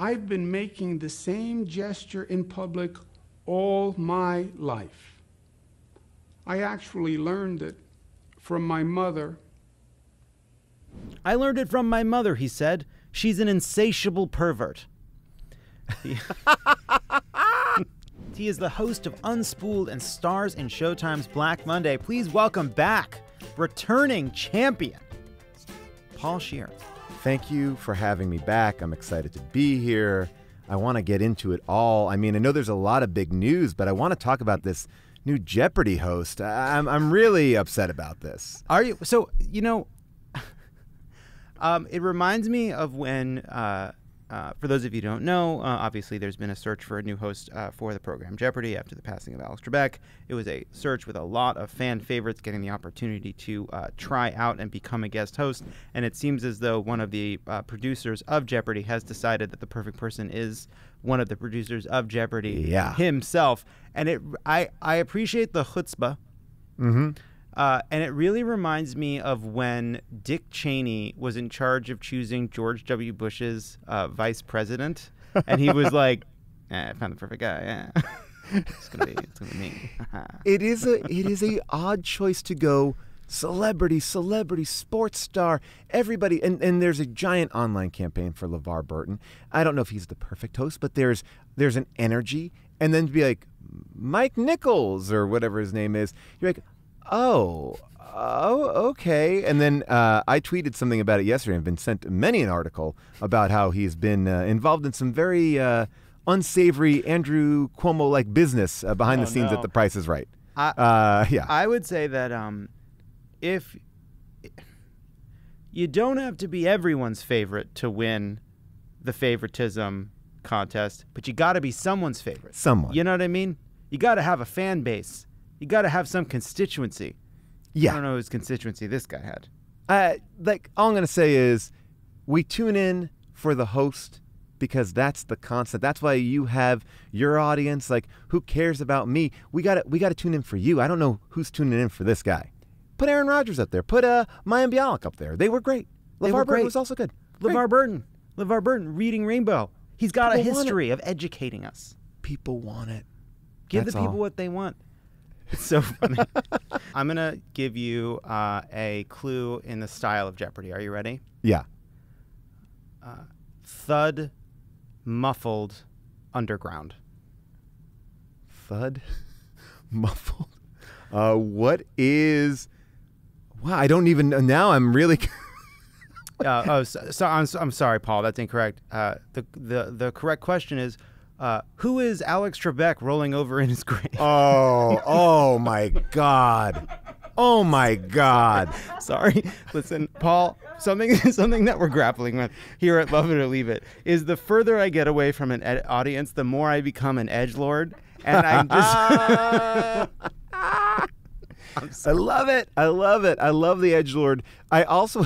I've been making the same gesture in public all my life. I actually learned it from my mother. I learned it from my mother, he said. She's an insatiable pervert. He is the host of Unspooled and stars in Showtime's Black Monday. Please welcome back, returning champion, Paul Scheer. Thank you for having me back. I'm excited to be here. I want to get into it all. I mean, I know there's a lot of big news, but I want to talk about this new Jeopardy host. I'm really upset about this. Are you? So, you know, it reminds me of when, for those of you who don't know, obviously there's been a search for a new host for the program Jeopardy after the passing of Alex Trebek. It was a search with a lot of fan favorites getting the opportunity to try out and become a guest host. And it seems as though one of the producers of Jeopardy has decided that the perfect person is one of the producers of Jeopardy himself. And I appreciate the chutzpah. Mm-hmm. And it really reminds me of when Dick Cheney was in charge of choosing George W. Bush's vice president, and he was like, I found the perfect guy. Yeah. It's gonna be me. It is a odd choice to go celebrity, sports star, everybody, and there's a giant online campaign for LeVar Burton. I don't know if he's the perfect host, but there's an energy, and then to be like Mike Nichols or whatever his name is, you're like, Oh, okay. And then I tweeted something about it yesterday and been sent many an article about how he's been involved in some very unsavory Andrew Cuomo-like business behind the scenes at The Price is Right. I would say that if you don't have to be everyone's favorite to win the favoritism contest, but you got to be someone's favorite. Someone. You know what I mean? You got to have a fan base. You got to have some constituency. Yeah. I don't know whose constituency this guy had. All I'm going to say is we tune in for the host because that's the constant. That's why you have your audience. Like, who cares about me? We got to tune in for you. I don't know who's tuning in for this guy. Put Aaron Rodgers up there. Put Mayim Bialik up there. They were great. LeVar Burton was also good. LeVar Burton, reading Rainbow. He's got a history of educating us. People want it. Give the people what they want. It's so funny. I'm going to give you a clue in the style of Jeopardy. Are you ready? Yeah. Thud, muffled, underground. Thud, muffled. What is... Wow, I don't even... Now I'm really... I'm sorry, Paul. That's incorrect. The correct question is... who is Alex Trebek rolling over in his grave? Oh my God. Oh my God. Sorry. Listen, Paul, something that we're grappling with here at Love It or Leave It is the further I get away from an audience, the more I become an edgelord. And I'm just... I love it. I love the edgelord. I also...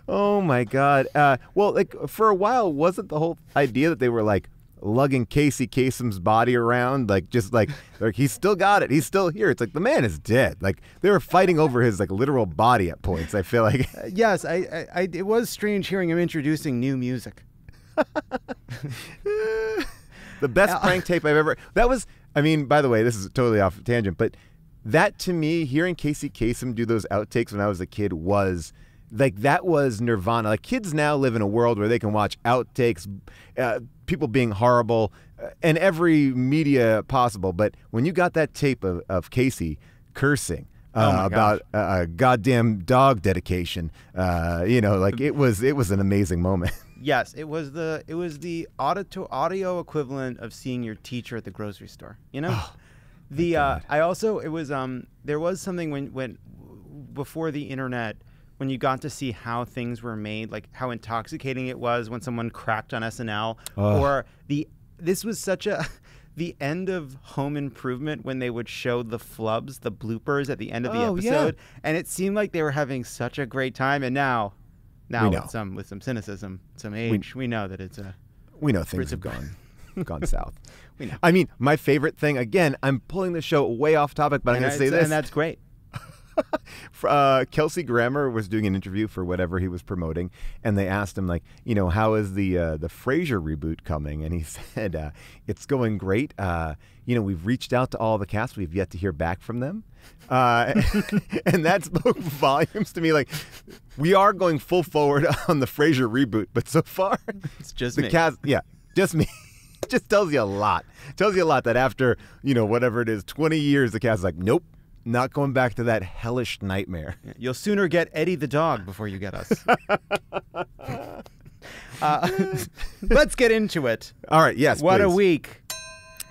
Oh my God. Well, like for a while, wasn't the whole idea that they were like lugging Casey Kasem's body around, like just like he's still got it, he's still here. It's like the man is dead. Like they were fighting over his like literal body at points. I feel like. Yes, I it was strange hearing him introducing new music. The best prank tape I've ever. That was. I mean, by the way, this is totally off tangent, but that to me, hearing Casey Kasem do those outtakes when I was a kid was. Like, that was nirvana. Like, kids now live in a world where they can watch outtakes, people being horrible, and every media possible. But when you got that tape of Casey cursing about a goddamn dog dedication, like it was an amazing moment. Yes, it was the audio equivalent of seeing your teacher at the grocery store. You know, there was something when before the internet. When you got to see how things were made, like how intoxicating it was when someone cracked on SNL, or this was such the end of Home Improvement when they would show the flubs, the bloopers at the end of the episode, and it seemed like they were having such a great time. And now with some cynicism, some age, we know that we know things have gone south. We know. I mean, my favorite thing again. I'm pulling the show way off topic, but I'm going to say this, and that's great. Kelsey Grammer was doing an interview for whatever he was promoting, and they asked him, like, how is the Frasier reboot coming? And he said, it's going great. We've reached out to all the cast. We've yet to hear back from them. And that spoke volumes to me. Like, we are going full forward on the Frasier reboot, but so far, it's just the me. cast, just me. Just tells you a lot. Tells you a lot that after, whatever it is, 20 years, the cast is like, nope, not going back to that hellish nightmare. You'll sooner get Eddie the dog before you get us. Let's get into it. All right, yes, What please. a week.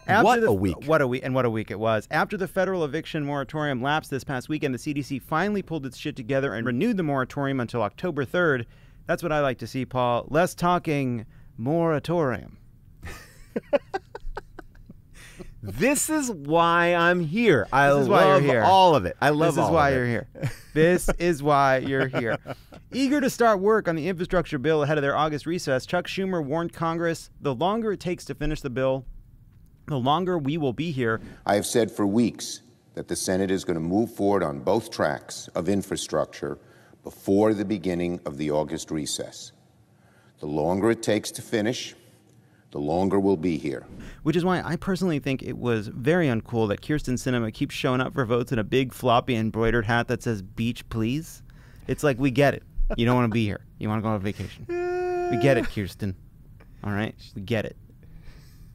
What a week it was. After the federal eviction moratorium lapsed this past weekend, the CDC finally pulled its shit together and renewed the moratorium until October 3rd. That's what I like to see, Paul. Less talking, moratorium. This is why I'm here. I love all of it. I love all of it. This is why you're here. This is why you're here. Eager to start work on the infrastructure bill ahead of their August recess, Chuck Schumer warned Congress, the longer it takes to finish the bill, the longer we will be here. I have said for weeks that the Senate is going to move forward on both tracks of infrastructure before the beginning of the August recess. The longer it takes to finish, the longer we'll be here. Which is why I personally think it was very uncool that Kyrsten Sinema keeps showing up for votes in a big floppy embroidered hat that says beach please. It's like, we get it. You don't want to be here. You want to go on vacation. We get it, Kyrsten. All right? We get it.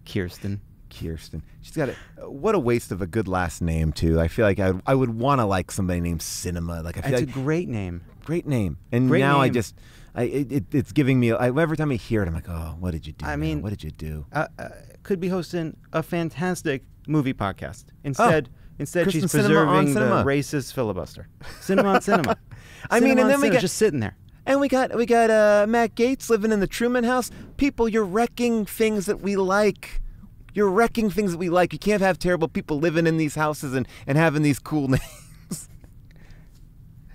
Kyrsten. She's got what a waste of a good last name, too. I feel like I would want to like somebody named Sinema. Like, I feel It's like a great name. Great name. And great now name. It's giving me, every time I hear it, I'm like, oh, what did you do? I mean, what did you do? Could be hosting a fantastic movie podcast. Instead, she's Kyrsten Sinema preserving on the cinema. racist filibuster. Cinema on cinema. I mean, and then we got just sitting there. And we got Matt Gaetz living in the Truman House. People, you're wrecking things that we like. You're wrecking things that we like. You can't have terrible people living in these houses and having these cool names.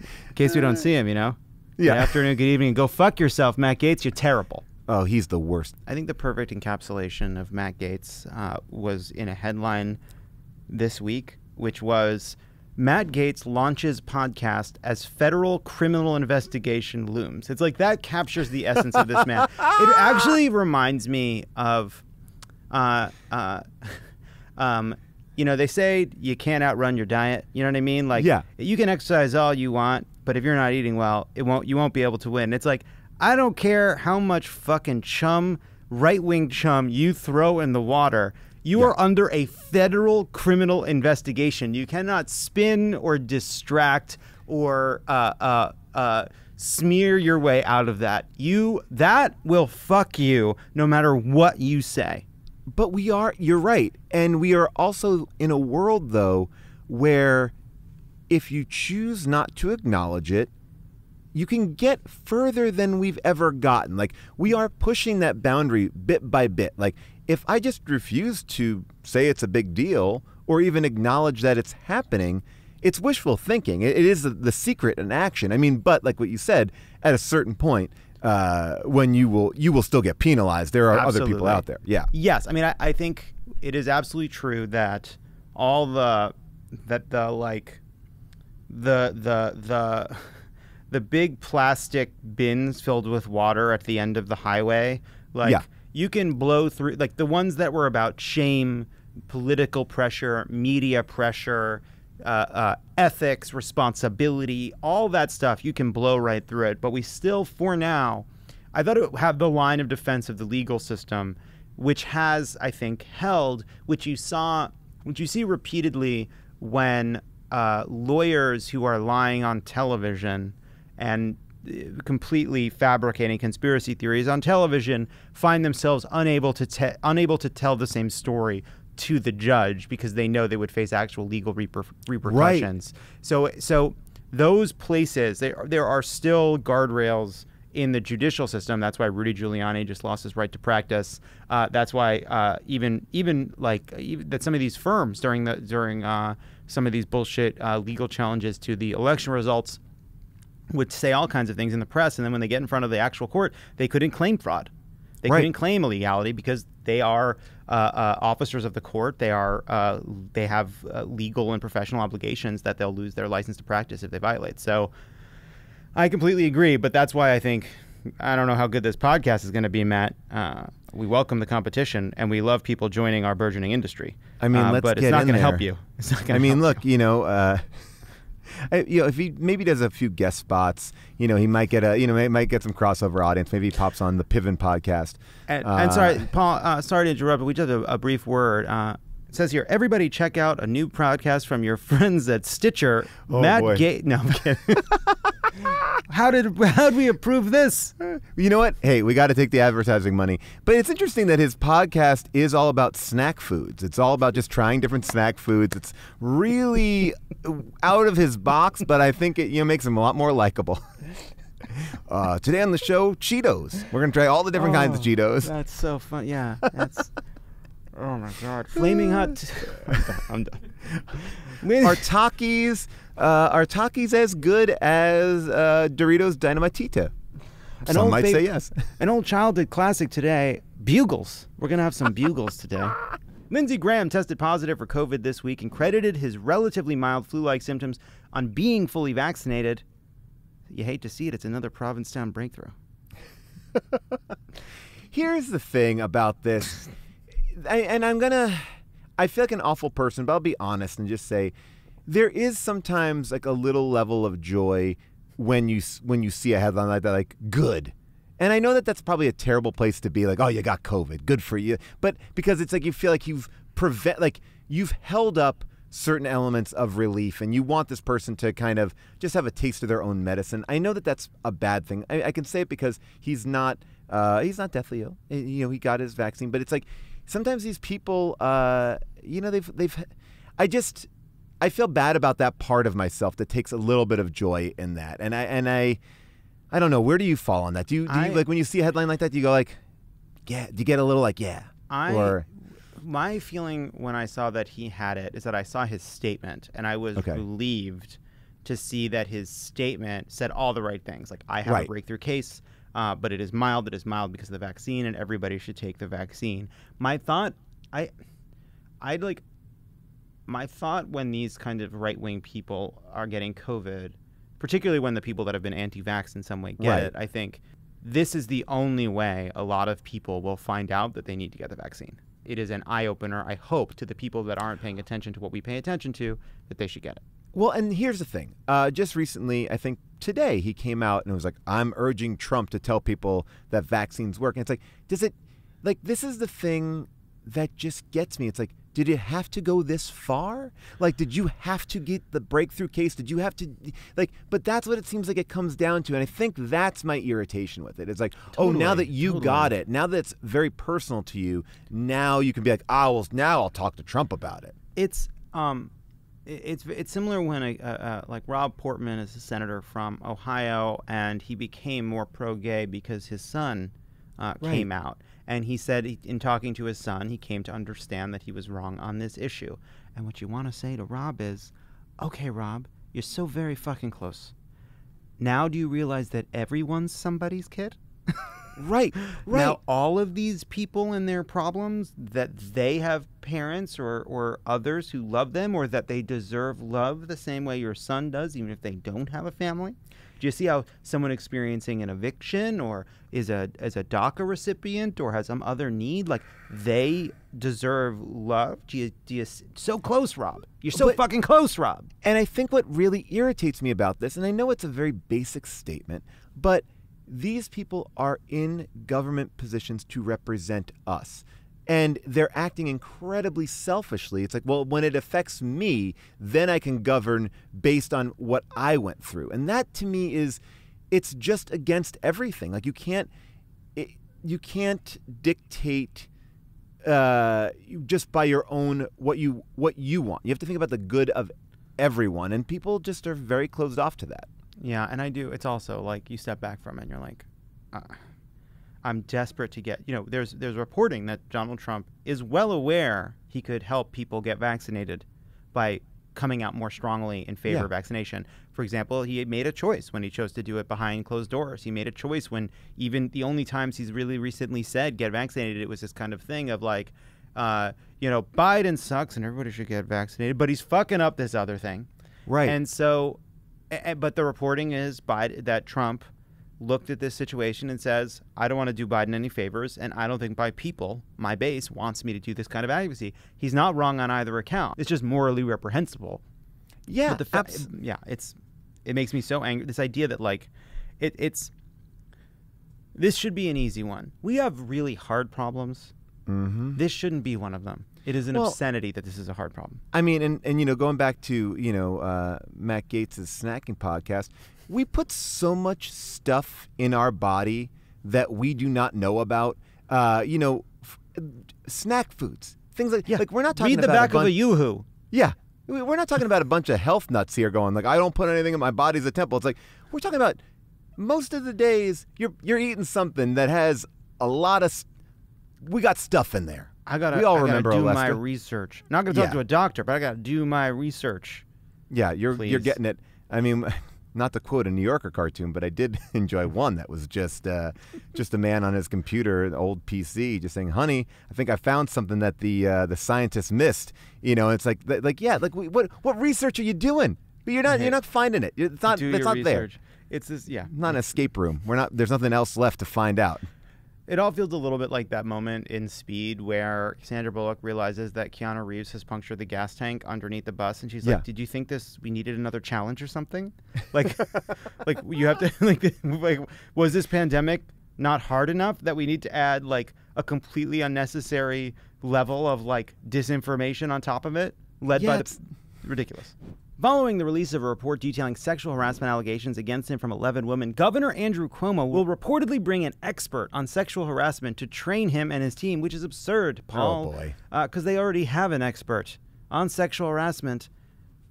In case we don't see him, Yeah. Good afternoon, good evening. Go fuck yourself, Matt Gaetz. You're terrible. Oh, he's the worst. I think the perfect encapsulation of Matt Gaetz was in a headline this week, which was Matt Gaetz launches podcast as federal criminal investigation looms. It's like that captures the essence of this man. It actually reminds me of, they say you can't outrun your diet. You know what I mean? Like, you can exercise all you want, but if you're not eating well, you won't be able to win. It's like, I don't care how much fucking right-wing chum you throw in the water. You are under a federal criminal investigation. You cannot spin or distract or smear your way out of that. That will fuck you no matter what you say. But you're right. And we are also in a world, though, where if you choose not to acknowledge it, you can get further than we've ever gotten. Like, we are pushing that boundary bit by bit. Like, if I just refuse to say it's a big deal or even acknowledge that it's happening, it's wishful thinking. It is the secret in action. I mean, but like what you said, at a certain point, when you will still get penalized. There are other people out there. Yeah. Yes. I mean, I think it is absolutely true that all the big plastic bins filled with water at the end of the highway, you can blow through, like the ones that were about shame, political pressure, media pressure, ethics, responsibility, all that stuff, you can blow right through it. But we still, for now, I thought it would have the line of defense of the legal system, which has, I think, held, which you see repeatedly when lawyers who are lying on television and completely fabricating conspiracy theories on television find themselves unable to tell the same story to the judge because they know they would face actual legal repercussions. Right. So those places, there are still guardrails in the judicial system. That's why Rudy Giuliani just lost his right to practice. That's why even that some of these firms during some of these bullshit legal challenges to the election results would say all kinds of things in the press, and then when they get in front of the actual court, they couldn't claim fraud. They couldn't claim illegality because They are officers of the court. They have legal and professional obligations that they'll lose their license to practice if they violate. So I completely agree, but that's why I think, I don't know how good this podcast is going to be, Matt. We welcome the competition, and we love people joining our burgeoning industry. I mean, let's but get it's not in going to there. help you. It's not going to I mean, help look, if he maybe does a few guest spots, he might get might get some crossover audience. Maybe he pops on the Piven podcast. And sorry, Paul, sorry to interrupt, but we just have a brief word. It says here, everybody check out a new podcast from your friends at Stitcher. Oh, Matt boy. Gaetz. No, I'm kidding. How'd we approve this? You know what? Hey, we got to take the advertising money. But it's interesting that his podcast is all about snack foods. It's all about just trying different snack foods. It's really out of his box, but I think it makes him a lot more likable. Today on the show, Cheetos. We're going to try all the different kinds of Cheetos. That's so fun. Yeah, that's... Oh, my God. Flaming hot... I'm done. Are Takis as good as Doritos Dynamitita? Some might say yes. An old childhood classic today, Bugles. We're going to have some Bugles today. Lindsey Graham tested positive for COVID this week and credited his relatively mild flu-like symptoms on being fully vaccinated. You hate to see it. It's another Provincetown breakthrough. Here's the thing about this. I feel like an awful person, but I'll be honest and just say there is sometimes like a little level of joy when you see a headline like that, like good. And I know that that's probably a terrible place to be, like, oh, you got COVID, good for you. But because it's like you feel like you've held up certain elements of relief, and you want this person to kind of just have a taste of their own medicine. I know that that's a bad thing. I can say it because he's not deathly ill. He got his vaccine, but it's like sometimes these people, I feel bad about that part of myself that takes a little bit of joy in that, and I don't know, where do you fall on that? Do you like when you see a headline like that? Do you go like, yeah? Do you get a little like, yeah? My feeling when I saw that he had it is that I saw his statement, and I was relieved to see that his statement said all the right things. Like, I have a breakthrough case, but it is mild. It is mild because of the vaccine, and everybody should take the vaccine. My thought, my thought when these kind of right-wing people are getting COVID, particularly when the people that have been anti-vax in some way get it, I think this is the only way a lot of people will find out that they need to get the vaccine. It is an eye-opener, I hope, to the people that aren't paying attention to what we pay attention to, that they should get it. Well, and here's the thing. Just recently, I think today, he came out and was like, I'm urging Trump to tell people that vaccines work. And it's like, this is the thing that just gets me. It's like, did it have to go this far? Like, did you have to get the breakthrough case? Did you have to, but that's what it seems like it comes down to. And I think that's my irritation with it. It's like, now that you got it, now that it's very personal to you, now you can be like, now I'll talk to Trump about it. It's similar when like Rob Portman is a senator from Ohio, and he became more pro-gay because his son came out. And he said in talking to his son, he came to understand that he was wrong on this issue. And what you want to say to Rob is, okay, Rob, you're so very fucking close. Now do you realize that everyone's somebody's kid? Right. Now, all of these people and their problems, that they have parents or others who love them, or that they deserve love the same way your son does, even if they don't have a family. Do you see how someone experiencing an eviction or is a DACA recipient or has some other need, like they deserve love? Do you so close, Rob? You're so fucking close, Rob. And I think what really irritates me about this, and I know it's a very basic statement, but these people are in government positions to represent us. And they're acting incredibly selfishly. It's like, well, when it affects me, then I can govern based on what I went through. And that to me it's just against everything. Like you can't dictate just by your own what you want. You have to think about the good of everyone, and people just are very closed off to that. Yeah, and I do. It's also like you step back from it and you're like, I'm desperate to get, there's reporting that Donald Trump is well aware he could help people get vaccinated by coming out more strongly in favor of vaccination. For example, he made a choice when he chose to do it behind closed doors. He made a choice when even the only times he's really recently said get vaccinated, it was this kind of thing of like, Biden sucks and everybody should get vaccinated, but he's fucking up this other thing. Right. And so, but the reporting is that Trump looked at this situation and says, I don't want to do Biden any favors, and I don't think my base wants me to do this kind of advocacy. He's not wrong on either account. It's just morally reprehensible. Yeah, it makes me so angry. This idea that like, this should be an easy one. We have really hard problems. Mm-hmm. This shouldn't be one of them. It is an obscenity that this is a hard problem. I mean, and going back to Matt Gaetz' snacking podcast, we put so much stuff in our body that we do not know about. Snack foods, things like we're not talking read the about back of a Yoo-hoo. Yeah, we're not talking about a bunch of health nuts here going like I don't put anything in my body's a temple. It's like we're talking about most of the days you're eating something that has a lot of. We got stuff in there. We all remember do my research. Not going to talk to a doctor, but I got to do my research. Yeah, you're getting it. I mean, not to quote a New Yorker cartoon, but I did enjoy one that was just a man on his computer, an old PC, just saying, "Honey, I think I found something that the scientists missed." It's what research are you doing? But you're not finding it. It's not there. It's this, not an escape room. There's nothing else left to find out. It all feels a little bit like that moment in Speed where Sandra Bullock realizes that Keanu Reeves has punctured the gas tank underneath the bus, and she's like, "Did you think we needed another challenge or something? Like, you have to was this pandemic not hard enough that we need to add like a completely unnecessary level of like disinformation on top of it, ridiculous." Following the release of a report detailing sexual harassment allegations against him from 11 women, Governor Andrew Cuomo will reportedly bring an expert on sexual harassment to train him and his team, which is absurd, Paul. Oh, boy. Because they already have an expert on sexual harassment.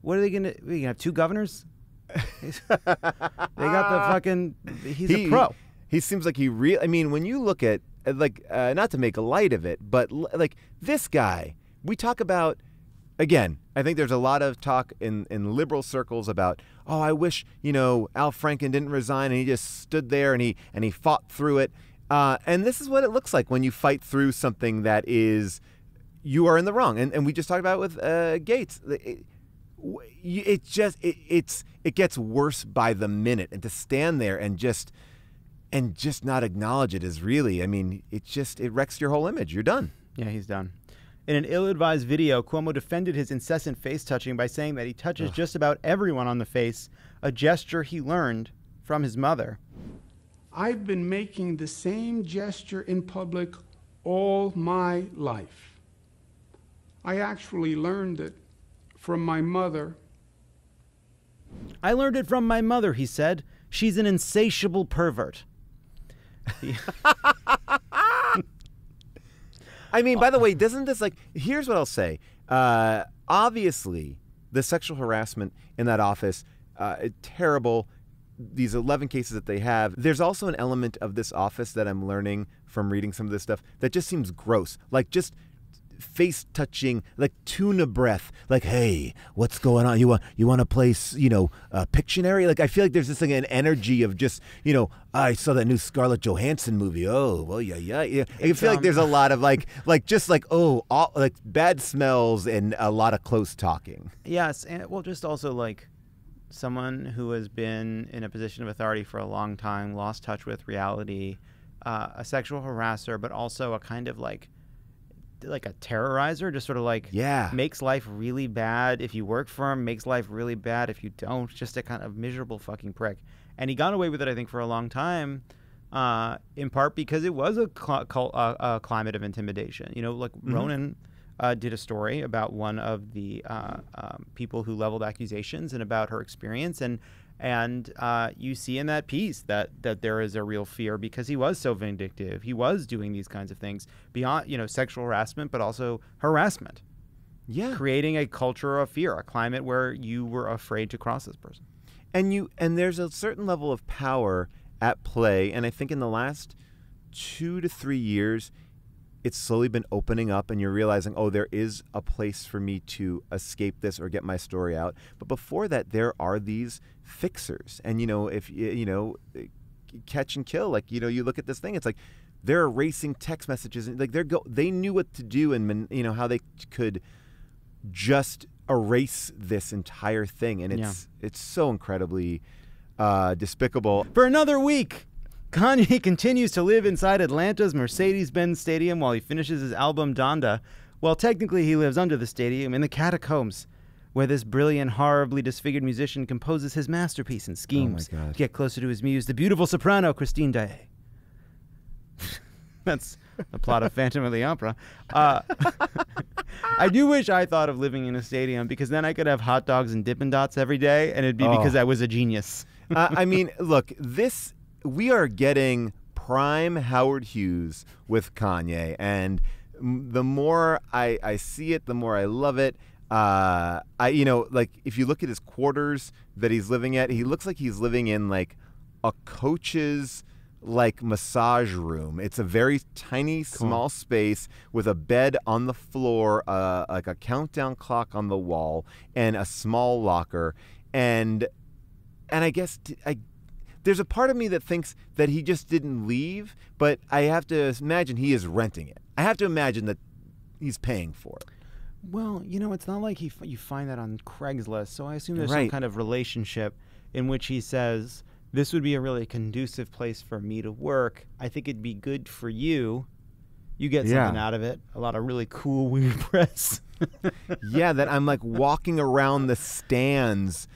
What are they going to... Are you going to have two governors? They got the fucking... He's a pro. He seems like he really... I mean, when you look at, not to make light of it, but like this guy, we talk about... Again, I think there's a lot of talk in liberal circles about, I wish, Al Franken didn't resign and he just stood there and he fought through it. And this is what it looks like when you fight through something that is, you are in the wrong. And we just talked about it with Gaetz. It gets worse by the minute. And to stand there and just not acknowledge it is really, I mean, it wrecks your whole image. You're done. Yeah, he's done. In an ill-advised video, Cuomo defended his incessant face-touching by saying that he touches just about everyone on the face, a gesture he learned from his mother. I've been making the same gesture in public all my life. I actually learned it from my mother. I learned it from my mother, he said. She's an insatiable pervert. I mean, by the way, doesn't this here's what I'll say. Obviously, the sexual harassment in that office, terrible. These 11 cases that they have. There's also an element of this office that I'm learning from reading some of this stuff that just seems gross. Like just face touching, like tuna breath. Like, hey, what's going on? You want to play, Pictionary? Like, I feel like there's this an energy of just, I saw that new Scarlett Johansson movie. Oh, well, yeah. I feel like there's a lot of bad smells and a lot of close talking. Yes, and just also someone who has been in a position of authority for a long time, lost touch with reality, a sexual harasser, but also a kind of like a terrorizer, just sort of makes life really bad if you work for him, makes life really bad if you don't, just a kind of miserable fucking prick. And he got away with it, I think, for a long time, in part because it was a climate of intimidation. Ronan did a story about one of the people who leveled accusations and about her experience, and you see in that piece that there is a real fear because he was so vindictive. He was doing these kinds of things beyond, sexual harassment, but also harassment. Yeah. Creating a culture of fear, a climate where you were afraid to cross this person. And there's a certain level of power at play. And I think in the last 2 to 3 years, it's slowly been opening up, and you're realizing, oh, there is a place for me to escape this or get my story out. But before that, there are these fixers. And, if, catch and kill, like, you look at this thing, it's like they're erasing text messages. And like they knew what to do and, how they could just erase this entire thing. And it's so incredibly despicable. For another week, Kanye continues to live inside Atlanta's Mercedes-Benz Stadium while he finishes his album Donda. Well, technically he lives under the stadium in the catacombs, where this brilliant, horribly disfigured musician composes his masterpiece and schemes to get closer to his muse, the beautiful soprano Christine Daae. That's the plot of Phantom of the Opera. I do wish I thought of living in a stadium, because then I could have hot dogs and Dippin' Dots every day, and it'd be because I was a genius. I mean, look, we are getting prime Howard Hughes with Kanye, and the more I see it, the more I love it. Like, if you look at his quarters that he's living at, he looks like he's living in like a coach's like massage room. It's a very tiny, small space with a bed on the floor, like a countdown clock on the wall, and a small locker. And I guess there's a part of me that thinks that he just didn't leave, but I have to imagine he is renting it. I have to imagine that he's paying for it. Well, it's not like you find that on Craigslist, so I assume there's some kind of relationship in which he says, this would be a really conducive place for me to work. I think it'd be good for you. You get something out of it. A lot of really cool weird press. That I'm like walking around the stands.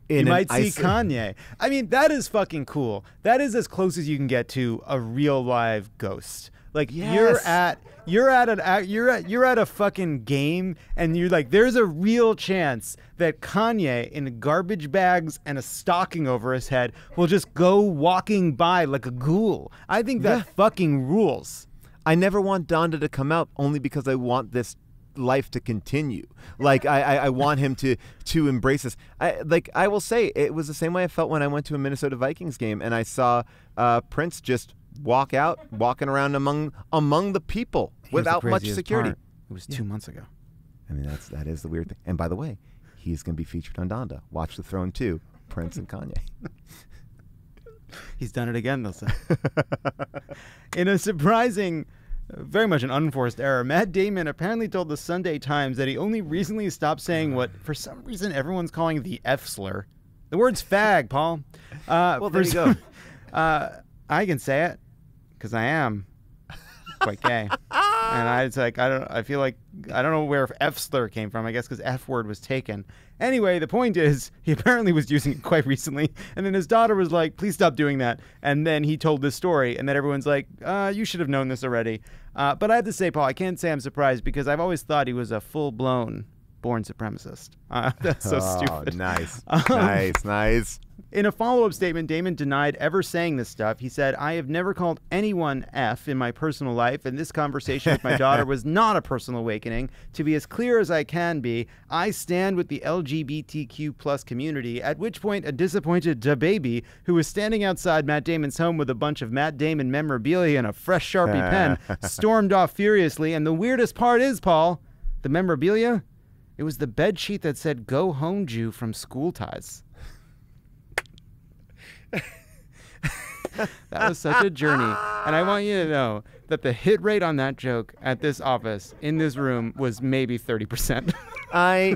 You might see Kanye. I mean, that is fucking cool. That is as close as you can get to a real live ghost. Like, you're at a fucking game, and you're like, there's a real chance that Kanye, in garbage bags and a stocking over his head, will just go walking by like a ghoul. I think that fucking rules. I never want Donda to come out, only because I want this life to continue. Like, I want him to embrace this. I will say, it was the same way I felt when I went to a Minnesota Vikings game and I saw Prince just walking around among the people without much security. It was 2 months ago. I mean, that is the weird thing. And by the way, he's going to be featured on Donda. Watch the Throne 2, Prince and Kanye. He's done it again, they'll say. In a surprising, very much an unforced error, Matt Damon apparently told the Sunday Times that he only recently stopped saying what, for some reason, everyone's calling the F-slur. The word's fag, Paul. Well, there you go. I can say it, because I am quite gay. And I feel like, I don't know where F-slur came from, I guess because F-word was taken. Anyway, the point is, he apparently was using it quite recently, and then his daughter was like, please stop doing that. And then he told this story, and then everyone's like, you should have known this already. But I have to say, Paul, I can't say I'm surprised, because I've always thought he was a full-blown born supremacist. That's so stupid. Nice. Nice. In a follow-up statement, Damon denied ever saying this stuff. He said, I have never called anyone F in my personal life, and this conversation with my daughter was not a personal awakening. To be as clear as I can be, I stand with the LGBTQ plus community, at which point a disappointed DaBaby, who was standing outside Matt Damon's home with a bunch of Matt Damon memorabilia and a fresh Sharpie pen, stormed off furiously. And the weirdest part is, Paul, the memorabilia, it was the bedsheet that said, "Go home, Jew," from School Ties. That was such a journey. And I want you to know that the hit rate on that joke at this office, in this room, was maybe 30%.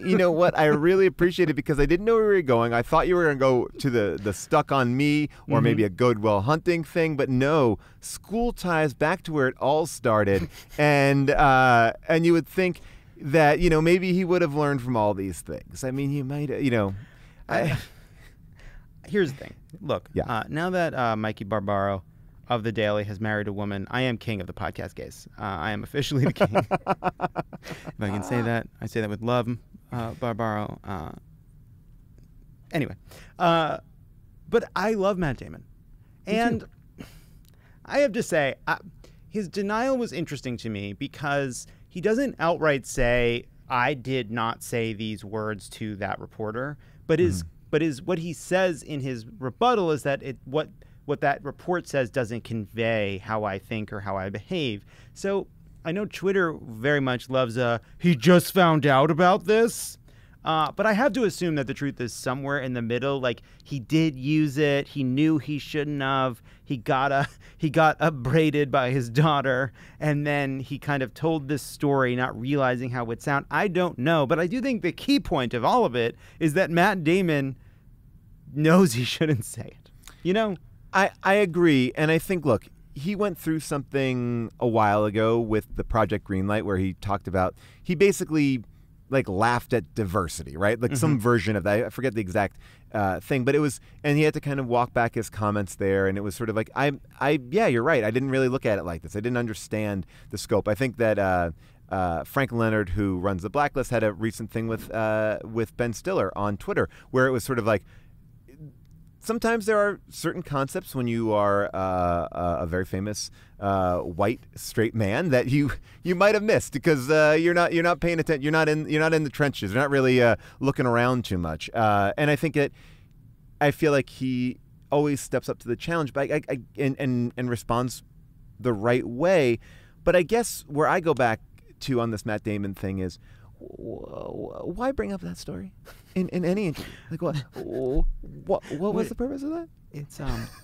You know what? I really appreciate it, because I didn't know where we were going. I thought you were going to go to the Stuck on Me or maybe a Goodwill Hunting thing, but no, School Ties, back to where it all started. And you would think that, maybe he would have learned from all these things. I mean, he might, Here's the thing. Look, now that Mikey Barbaro of The Daily has married a woman, I am king of the podcast gays. I am officially the king. If I can say that, I say that with love, Barbaro. Anyway, but I love Matt Damon. And I have to say, his denial was interesting to me, because he doesn't outright say, I did not say these words to that reporter, but what he says in his rebuttal is that what that report says doesn't convey how I think or how I behave. So I know Twitter very much loves he just found out about this. But I have to assume that the truth is somewhere in the middle. Like, he did use it. He knew he shouldn't have. He got upbraided by his daughter, and then he kind of told this story, not realizing how it would sound. I don't know, but I do think the key point of all of it is that Matt Damon knows he shouldn't say it. You know? I agree, and I think, look, he went through something a while ago with the Project Greenlight where he talked about, he basically like laughed at diversity, right? Like some version of that. I forget the exact thing, but it was, and he had to kind of walk back his comments there, and it was sort of like, yeah, you're right. I didn't really look at it like this. I didn't understand the scope. I think that Frank Leonard, who runs the Blacklist, had a recent thing with Ben Stiller on Twitter, where it was sort of like, sometimes there are certain concepts when you are a very famous white straight man that you might have missed because you're not paying attention. You're not in the trenches. You're not really looking around too much. And I think I feel like he always steps up to the challenge, but and responds the right way. But I guess where I go back to on this Matt Damon thing is, why bring up that story in any interview? Like what was the purpose of that?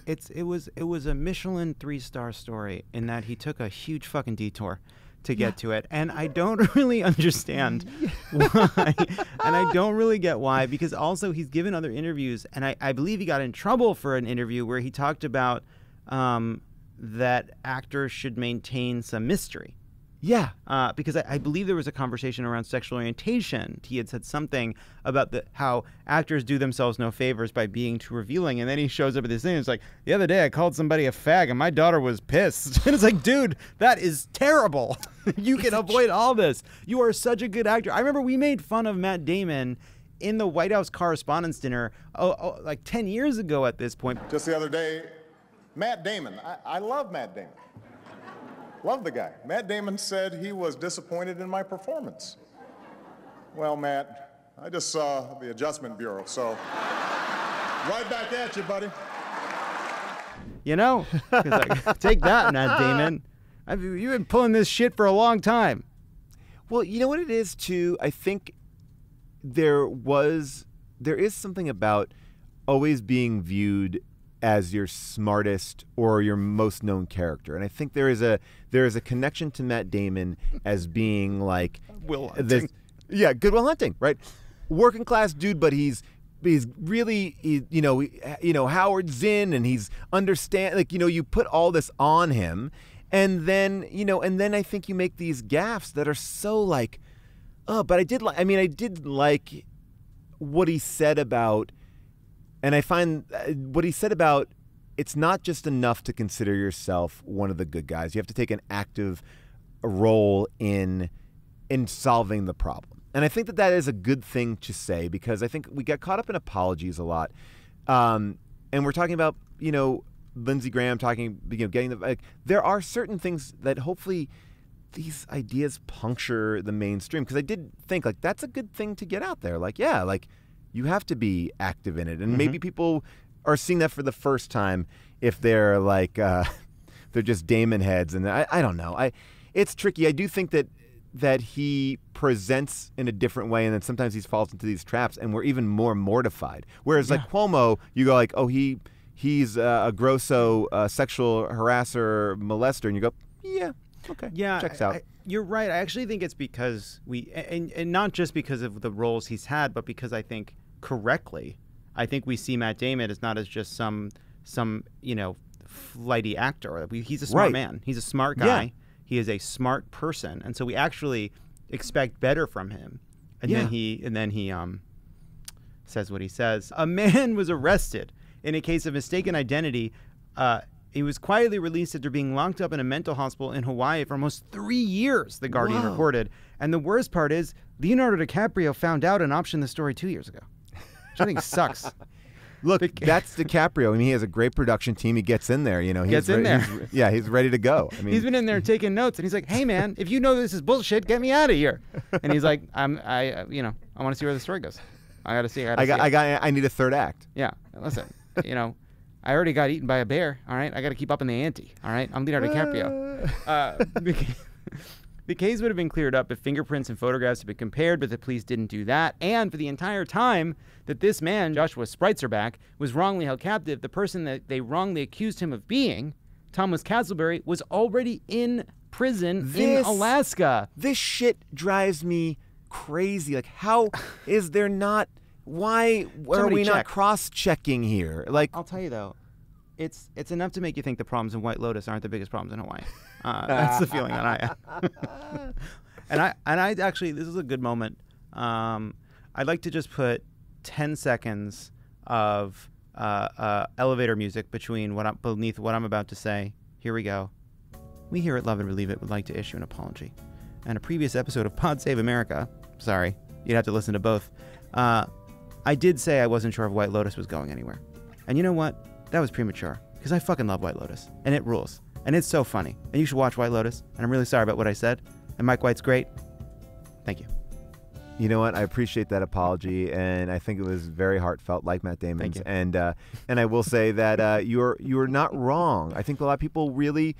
It was a Michelin 3-star story in that he took a huge fucking detour to get to it, and I don't really understand why, and I don't really get why, because also he's given other interviews, and I believe he got in trouble for an interview where he talked about that actors should maintain some mystery. Yeah. Because I believe there was a conversation around sexual orientation. He had said something about how actors do themselves no favors by being too revealing. And then he shows up at this thing and it's like, the other day I called somebody a fag and my daughter was pissed. And it's like, dude, that is terrible. You can avoid all this. You are such a good actor. I remember we made fun of Matt Damon in the White House Correspondents' Dinner like 10 years ago at this point. Just the other day, Matt Damon. I love Matt Damon. Love the guy. Matt Damon said he was disappointed in my performance. Well, Matt, I just saw the Adjustment Bureau, so right back at you, buddy. You know, take that, Matt Damon. You've been pulling this shit for a long time. Well, you know what it is, too? I think there is something about always being viewed as your smartest or your most known character, and I think there is a connection to Matt Damon as being like Will Hunting. Good Will Hunting, right? Working class dude, but he's really Howard Zinn, and he's you put all this on him, and then I think you make these gaffes that are so like, but I did like what he said about. And I find what he said about, it's not just enough to consider yourself one of the good guys. You have to take an active role in solving the problem. And I think that is a good thing to say, because I think we get caught up in apologies a lot. And we're talking about, Lindsey Graham talking, getting there are certain things that hopefully these ideas puncture the mainstream. Because I did think that's a good thing to get out there. You have to be active in it, and maybe people are seeing that for the first time if they're they're just Damon heads, and I don't know. It's tricky. I do think that he presents in a different way, and then sometimes he falls into these traps, and we're even more mortified. Whereas Cuomo, you go he's a grosso sexual harasser, molester, and you go, yeah, okay, checks out. You're right. I actually think it's because and not just because of the roles he's had, but because I think correctly, I think we see Matt Damon as not as just some flighty actor. He's a smart man. He's a smart guy. Yeah. He is a smart person, and so we actually expect better from him. And then he says what he says. A man was arrested in a case of mistaken identity. He was quietly released after being locked up in a mental hospital in Hawaii for almost 3 years, The Guardian reported. And the worst part is, Leonardo DiCaprio found out and optioned the story 2 years ago, which I think sucks. Look, that's DiCaprio. I mean, he has a great production team. He gets in there, He's ready to go. I mean, he's been in there taking notes, and he's like, "Hey, man, if you know this is bullshit, get me out of here." And he's like, I want to see where the story goes. I got to see. I need a third act. Yeah, listen, I already got eaten by a bear. All right, I got to keep up in the ante. All right, I'm Leonardo DiCaprio. The case would have been cleared up if fingerprints and photographs had been compared, but the police didn't do that. And for the entire time that this man, Joshua Spreitzerbach, was wrongly held captive, the person that they wrongly accused him of being, Thomas Castleberry, was already in prison in Alaska. This shit drives me crazy. Like, how is there not... Why are we not cross-checking here? Like, I'll tell you, though, it's enough to make you think the problems in White Lotus aren't the biggest problems in Hawaii. That's the feeling that I have. and I actually, this is a good moment. I'd like to just put 10 seconds of elevator music beneath what I'm about to say. Here we go. We here at Love It or Leave It would like to issue an apology. And a previous episode of Pod Save America, sorry, you'd have to listen to both. I did say I wasn't sure if White Lotus was going anywhere. And you know what? That was premature. Because I fucking love White Lotus. And it rules. And it's so funny. And you should watch White Lotus. And I'm really sorry about what I said. And Mike White's great. Thank you. You know what? I appreciate that apology. And I think it was very heartfelt, like Matt Damon's. Thank you. And I will say that you're not wrong. I think a lot of people really...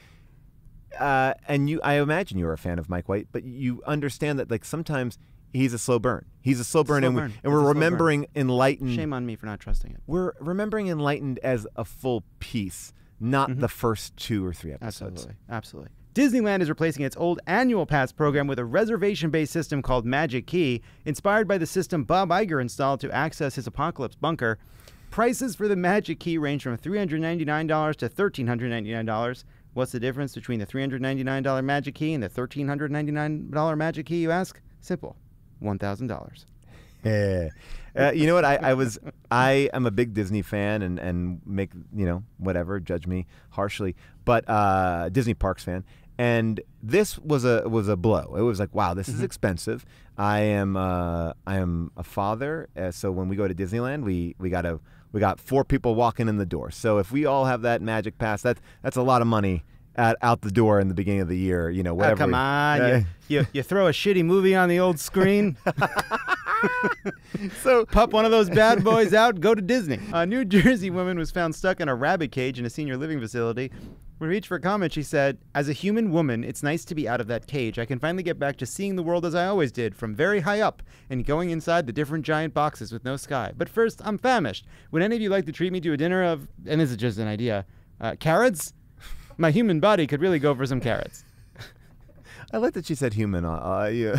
I imagine you're a fan of Mike White. But you understand that, like, sometimes... He's a slow burn. He's a slow burn, and we're remembering Enlightened. Shame on me for not trusting it. We're remembering Enlightened as a full piece, not the first 2 or 3 episodes. Absolutely. Disneyland is replacing its old annual pass program with a reservation-based system called Magic Key, inspired by the system Bob Iger installed to access his Apocalypse bunker. Prices for the Magic Key range from $399 to $1,399. What's the difference between the $399 Magic Key and the $1,399 Magic Key, you ask? Simple. $1,000. Yeah. You know what? I am a big Disney fan and make, whatever, judge me harshly, but Disney Parks fan. And this was a blow. It was like, wow, this is expensive. I am a father, so when we go to Disneyland, we got 4 people walking in the door. So if we all have that Magic Pass, that's a lot of money out the door in the beginning of the year, whatever. Oh, come on. You throw a shitty movie on the old screen. So pop one of those bad boys out, go to Disney. A New Jersey woman was found stuck in a rabbit cage in a senior living facility. When reached for comment, she said, "As a human woman, it's nice to be out of that cage. I can finally get back to seeing the world as I always did, from very high up, and going inside the different giant boxes with no sky. But first, I'm famished. Would any of you like to treat me to a dinner of," and this is just an idea, carrots? My human body could really go for some carrots. I like that she said human. Yeah.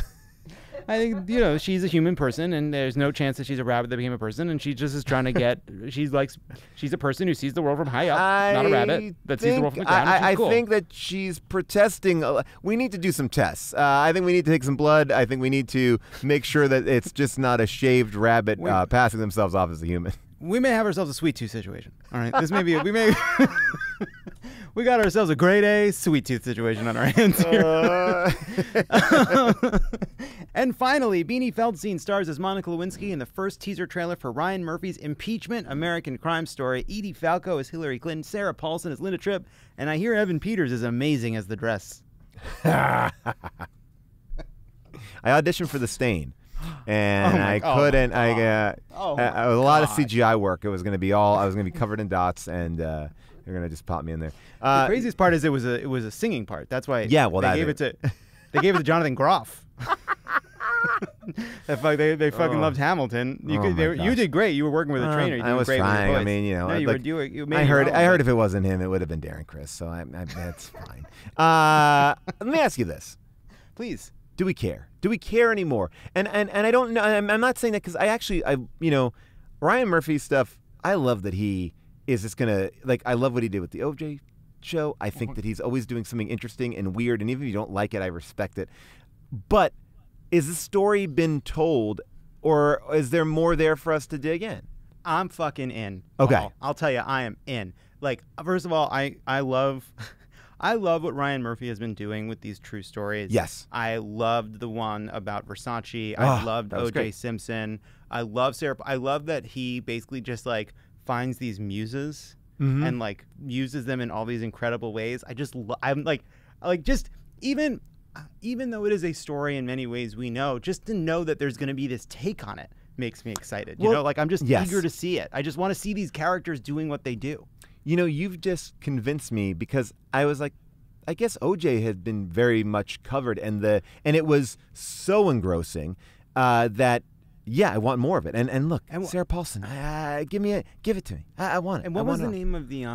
I think, she's a human person, and there's no chance that she's a rabbit that became a person, and she just is trying to get, she's a person who sees the world from high up, not a rabbit that sees the world from the ground. I think that she's protesting. We need to do some tests. I think we need to take some blood. I think we need to make sure that it's just not a shaved rabbit passing themselves off as a human. We may have ourselves a sweet tooth situation. All right, this may be we got ourselves a grade A sweet tooth situation on our hands here. And finally, Beanie Feldstein stars as Monica Lewinsky in the first teaser trailer for Ryan Murphy's Impeachment, American Crime Story. Edie Falco as Hillary Clinton, Sarah Paulson as Linda Tripp, and I hear Evan Peters is amazing as the dress. I auditioned for The Stain. And I couldn't. A lot of CGI work. It was going to be I was going to be covered in dots, and they're going to just pop me in there. The craziest part is it was a singing part. That's why. Yeah, well, they gave it to Jonathan Groff. They fucking loved Hamilton. You did great. You were working with a trainer. I was great trying. With I mean, I heard if it wasn't him, it would have been Darren Criss. So that's fine. Let me ask you this, please. Do we care? Do we care anymore? And I don't know. I'm not saying that because Ryan Murphy stuff. I love that he is just gonna I love what he did with the OJ show. I think that he's always doing something interesting and weird. And even if you don't like it, I respect it. But is the story been told, or is there more there for us to dig in? I'm fucking in. Okay, Paul. I'll tell you, I am in. First of all, I love. I love what Ryan Murphy has been doing with these true stories. Yes. I loved the one about Versace. I loved O.J. Simpson. I love Sarah. I love that he basically just finds these muses and uses them in all these incredible ways. Even though it is a story in many ways we know, just to know that there's going to be this take on it makes me excited. I'm just eager to see it. I just want to see these characters doing what they do. You've just convinced me because I was I guess OJ had been very much covered, and it was so engrossing that. Yeah, I want more of it. And look, Sarah Paulson, give it to me. I want it. And what was the name of the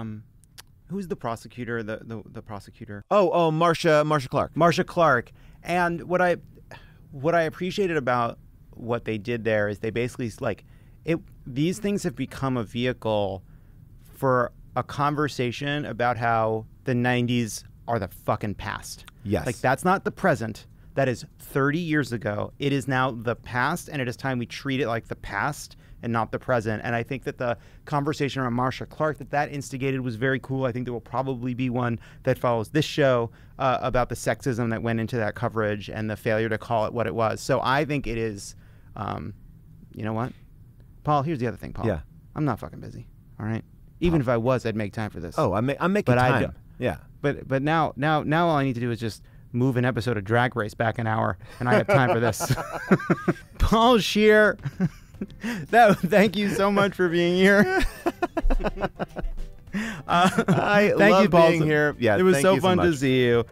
who's the prosecutor? The prosecutor. Oh, Marcia Clark. Marcia Clark. And what I appreciated about what they did there is they basically these things have become a vehicle for a conversation about how the 90s are the fucking past. Yes. Like, that's not the present. That is 30 years ago. It is now the past, and it is time we treat it like the past and not the present. And I think that the conversation around Marcia Clark that instigated was very cool. I think there will probably be one that follows this show about the sexism that went into that coverage and the failure to call it what it was. So I think it is, you know what? Paul, here's the other thing, Paul. Yeah. I'm not fucking busy, all right? Even if I was, I'd make time for this. Oh, I'm making time. Yeah. But now all I need to do is just move an episode of Drag Race back an hour, and I have time for this. Paul Scheer, thank you so much for being here. I thank love you, Paul. being here. Yeah, it was thank so you fun much. to see you.